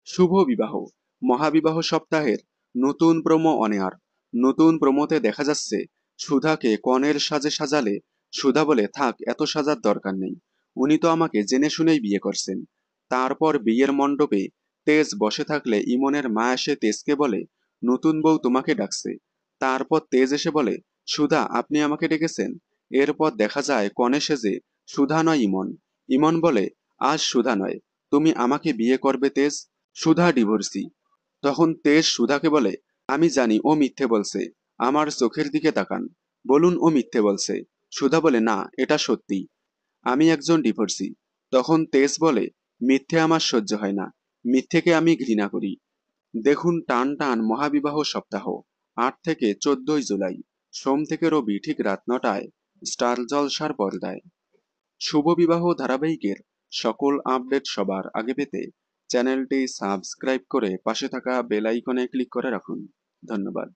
শুভ বিবাহ মহাবিবাহ সপ্তাহের নতুন প্রোমো অন এয়ার। নতুন প্রোমোতে দেখা যাচ্ছে সুধাকে কনের সাজে সাজালে সুধা বলে, থাক, এত সাজার দরকার নেই, উনি তো আমাকে জেনে শুনেই বিয়ে করছেন। তারপর বিয়ের মণ্ডপে তেজ বসে থাকলে ইমনের মা এসে তেজকে বলে, নতুন বউ তোমাকে ডাকছে। তারপর তেজ এসে বলে, সুধা, আপনি আমাকে ডেকেছেন। এরপর দেখা যায় কনে সেজে সুধা নয় ইমন। ইমন বলে, আজ সুধা নয়, তুমি আমাকে বিয়ে করবে তেজ। সুধা ডিভোর্সি। তখন তেজ সুধাকে বলে, আমি জানি ও মিথ্যে বলছে, আমার চোখের দিকে তাকান, বলুন ও মিথ্যে বলছে। সুধা বলে, না, এটা সত্যি, আমি একজন ডিভোর্সি। তখন তেজ বলে, মিথ্যে আমার সহ্য হয় না, মিথ্যেকে আমি ঘৃণা করি। দেখুন টান টান মহাবিবাহ সপ্তাহ, 8 থেকে 14 জুলাই, সোম থেকে রবি, ঠিক রাত 9টায়, স্টার জলসার পর্দায়। শুভ বিবাহ ধারাবাহিকের সকল আপডেট সবার আগে পেতে চ্যানেলটি সাবস্ক্রাইব করে পাশে থাকা বেল আইকনে ক্লিক করে রাখুন। ধন্যবাদ।